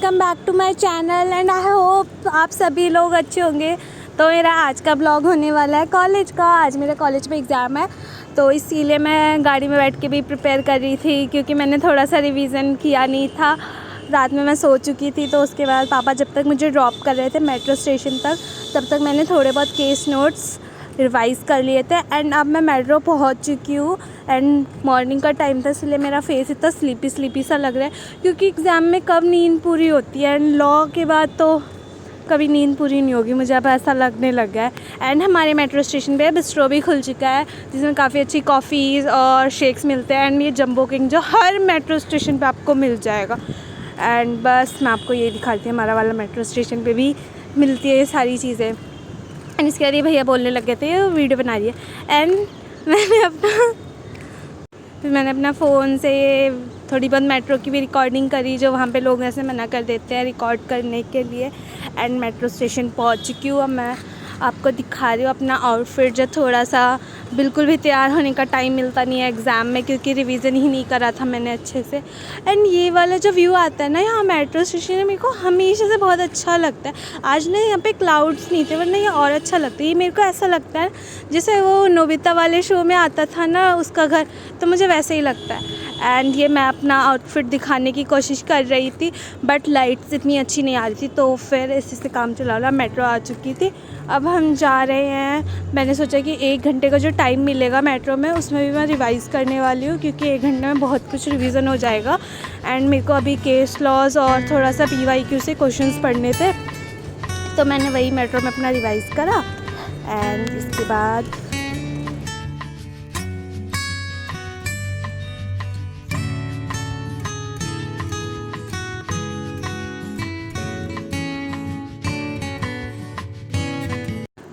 Welcome back to my channel and I hope आप सभी लोग अच्छे होंगे। तो मेरा आज का ब्लॉग होने वाला है कॉलेज का। आज मेरे कॉलेज में एग्ज़ाम है, तो इसीलिए मैं गाड़ी में बैठ के भी प्रिपेयर कर रही थी, क्योंकि मैंने थोड़ा सा रिवीजन किया नहीं था। रात में मैं सो चुकी थी, तो उसके बाद पापा जब तक मुझे ड्रॉप कर रहे थे मेट्रो स्टेशन तक, तब तक मैंने थोड़े बहुत केस नोट्स रिवाइज़ कर लिए थे। एंड अब मैं मेट्रो पहुंच चुकी हूँ एंड मॉर्निंग का टाइम था, इसलिए मेरा फेस इतना स्लीपी सा लग रहा है, क्योंकि एग्ज़ाम में कब नींद पूरी होती है एंड लॉ के बाद तो कभी नींद पूरी नहीं होगी, मुझे अब ऐसा लगने लग गया है। एंड हमारे मेट्रो स्टेशन पे बिस्ट्रो भी खुल चुका है, जिसमें काफ़ी अच्छी कॉफ़ीज़ और शेक्स मिलते हैं। एंड ये जंबो किंग जो हर मेट्रो स्टेशन पे आपको मिल जाएगा। एंड बस मैं आपको ये दिखाती हूँ, हमारा वाला मेट्रो स्टेशन पे भी मिलती है ये सारी चीज़ें। एंड इसके बाद ये भैया बोलने लग गए थे वीडियो बना रही है। एंड मैंने अपना फ़ोन से ये थोड़ी बहुत मेट्रो की भी रिकॉर्डिंग करी, जो वहाँ पे लोग ऐसे मना कर देते हैं रिकॉर्ड करने के लिए। एंड मेट्रो स्टेशन पहुँच चुकी हूँ। अब मैं आपको दिखा रही हूँ अपना आउटफिट, जो थोड़ा सा बिल्कुल भी तैयार होने का टाइम मिलता नहीं है एग्ज़ाम में, क्योंकि रिवीजन ही नहीं करा था मैंने अच्छे से। एंड ये वाला जो व्यू आता है ना यहाँ मेट्रो स्टेशन में, मेरे को हमेशा से बहुत अच्छा लगता है। आज ना यहाँ पे क्लाउड्स नहीं थे, वरना ये और अच्छा लगता है। ये मेरे को ऐसा लगता है जैसे वो नोबिता वाले शो में आता था ना उसका घर, तो मुझे वैसे ही लगता है। एंड ये मैं अपना आउटफिट दिखाने की कोशिश कर रही थी, बट लाइट्स इतनी अच्छी नहीं आ रही थी, तो फिर इसी से काम चला रहा। मेट्रो आ चुकी थी, अब हम जा रहे हैं। मैंने सोचा कि 1 घंटे का जो टाइम मिलेगा मेट्रो में, उसमें भी मैं रिवाइज़ करने वाली हूँ, क्योंकि 1 घंटे में बहुत कुछ रिवीजन हो जाएगा। एंड मेरे को अभी केस लॉज और थोड़ा सा PYQ से क्वेश्चंस पढ़ने थे, तो मैंने वही मेट्रो में अपना रिवाइज़ करा। एंड इसके बाद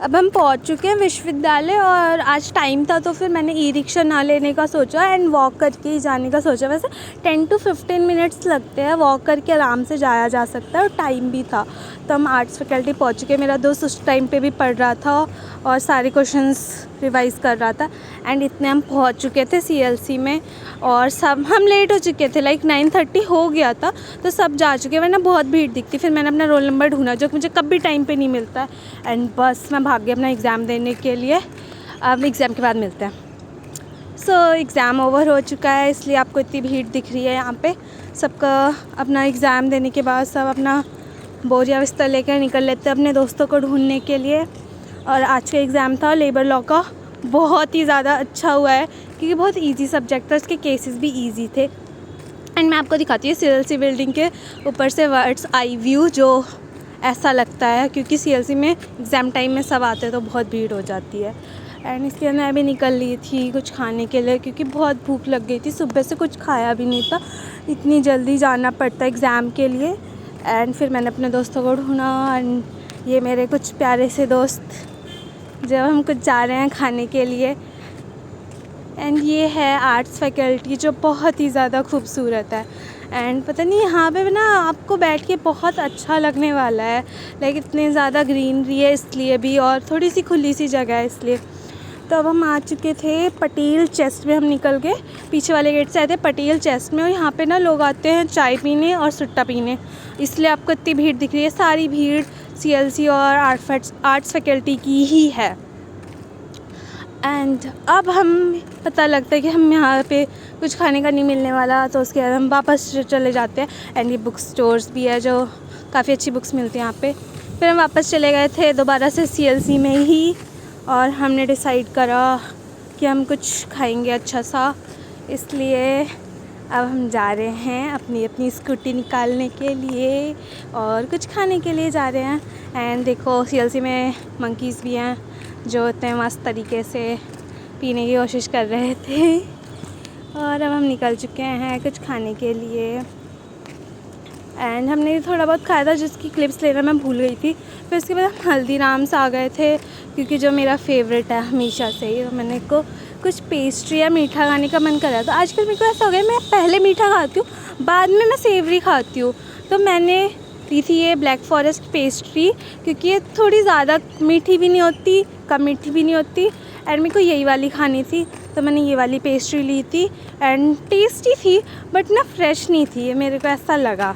अब हम पहुंच चुके हैं विश्वविद्यालय, और आज टाइम था तो फिर मैंने ई-रिक्शा ना लेने का सोचा एंड वॉक करके ही जाने का सोचा। वैसे 10 to 15 मिनट्स लगते हैं, वॉक करके आराम से जाया जा सकता है, और टाइम भी था। तो हम आर्ट्स फैकल्टी पहुंच चुके। मेरा दोस्त उस टाइम पे भी पढ़ रहा था और सारे क्वेश्चंस रिवाइज़ कर रहा था। एंड इतने हम पहुंच चुके थे CLC में, और सब हम लेट हो चुके थे, लाइक 9:30 हो गया था, तो सब जा चुके, वरना बहुत भीड़ दिखती। फिर मैंने अपना रोल नंबर ढूंढा, जो मुझे कभी टाइम पे नहीं मिलता है। एंड बस मैं भाग गई अपना एग्ज़ाम देने के लिए। अब एग्ज़ाम के बाद मिलते हैं। सो एग्ज़ाम ओवर हो चुका है, इसलिए आपको इतनी भीड़ दिख रही है यहाँ पे। सबका अपना एग्ज़ाम देने के बाद सब अपना बोरिया बिस्तर लेकर निकल लेते हैं अपने दोस्तों को ढूंढने के लिए। और आज का एग्ज़ाम था लेबर लॉ का, बहुत ही ज़्यादा अच्छा हुआ है, क्योंकि बहुत इजी सब्जेक्ट था, उसके केसेस भी इजी थे। एंड मैं आपको दिखाती हूँ CLC बिल्डिंग के ऊपर से वर्ड्स आई व्यू, जो ऐसा लगता है, क्योंकि CLC में एग्ज़ाम टाइम में सब आते हैं तो बहुत भीड़ हो जाती है। एंड इसके अंदर मैं भी निकल ली थी कुछ खाने के लिए, क्योंकि बहुत भूख लग गई थी, सुबह से कुछ खाया भी नहीं था, इतनी जल्दी जाना पड़ता है एग्ज़ाम के लिए। एंड फिर मैंने अपने दोस्तों को ढूंढा, एंड ये मेरे कुछ प्यारे से दोस्त, जब हम कुछ जा रहे हैं खाने के लिए। एंड ये है आर्ट्स फैकल्टी, जो बहुत ही ज़्यादा खूबसूरत है। एंड पता नहीं यहाँ पे ना आपको बैठ के बहुत अच्छा लगने वाला है, लाइक इतने ज़्यादा ग्रीनरी है इसलिए भी, और थोड़ी सी खुली सी जगह है इसलिए। तो अब हम आ चुके थे पटेल चेस्ट में, हम निकल के पीछे वाले गेट से आए थे पटेल चेस्ट में, और यहाँ पे ना लोग आते हैं चाय पीने और सुट्टा पीने, इसलिए आपको इतनी भीड़ दिख रही है। सारी भीड़ CLC और आर्ट्स फैकल्टी की ही है। एंड अब हम पता लगता है कि हम यहाँ पे कुछ खाने का नहीं मिलने वाला, तो उसके बाद हम वापस चले जाते हैं। एंड ये बुक स्टोर्स भी है, जो काफ़ी अच्छी बुक्स मिलती हैं यहाँ पे। फिर हम वापस चले गए थे दोबारा से CLC में ही, और हमने डिसाइड करा कि हम कुछ खाएंगे अच्छा सा, इसलिए अब हम जा रहे हैं अपनी अपनी स्कूटी निकालने के लिए और कुछ खाने के लिए जा रहे हैं। एंड देखो CLC में मंकीज़ भी हैं, जो इतने मस्त तरीके से पीने की कोशिश कर रहे थे। और अब हम निकल चुके हैं कुछ खाने के लिए। एंड हमने थोड़ा बहुत खाया था, जिसकी क्लिप्स लेना मैं भूल गई थी। फिर उसके बाद हम हल्दीराम्स आ गए थे, क्योंकि जो मेरा फेवरेट है हमेशा से ही, तो मैंने को कुछ पेस्ट्री या मीठा खाने का मन कर रहा था। आजकल मेरे को ऐसा हो गया, मैं पहले मीठा खाती हूँ, बाद में मैं सेवरी खाती हूँ। तो मैंने ली थी ये ब्लैक फॉरेस्ट पेस्ट्री, क्योंकि ये थोड़ी ज़्यादा मीठी भी नहीं होती, कम मीठी भी नहीं होती, एंड मेरे को यही वाली खानी थी, तो मैंने ये वाली पेस्ट्री ली थी। एंड टेस्टी थी, बट ना फ्रेश नहीं थी, ये मेरे को ऐसा लगा।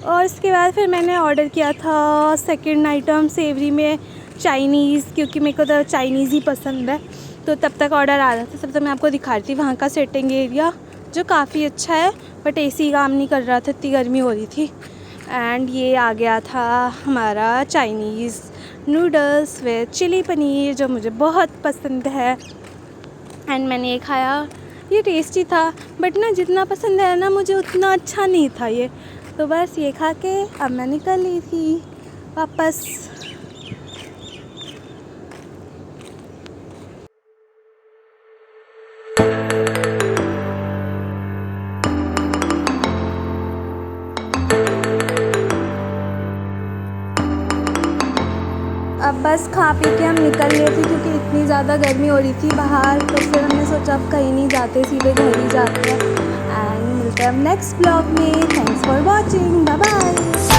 और उसके बाद फिर मैंने ऑर्डर किया था सेकंड आइटम सेवरी में चाइनीज़, क्योंकि मेरे को तो चाइनीज़ ही पसंद है। तो तब तक ऑर्डर आ रहा था, तब तक मैं आपको दिखाती वहाँ का सिटिंग एरिया जो काफ़ी अच्छा है, बट एसी काम नहीं कर रहा था, इतनी गर्मी हो रही थी। एंड ये आ गया था हमारा Chinese noodles with chilli paneer जो मुझे बहुत पसंद है। एंड मैंने ये खाया, ये टेस्टी था, बट ना जितना पसंद है ना मुझे उतना अच्छा नहीं था ये। तो बस ये खा के अब मैं निकल ली थी वापस। अब बस खा पी के हम निकल लिए थे, क्योंकि इतनी ज़्यादा गर्मी हो रही थी बाहर। तो फिर हमने सोचा अब कहीं नहीं जाते, सीधे घर ही जाते हैं। एंड मिलते हैं अब नेक्स्ट ब्लॉग में। Thanks for watching, bye bye.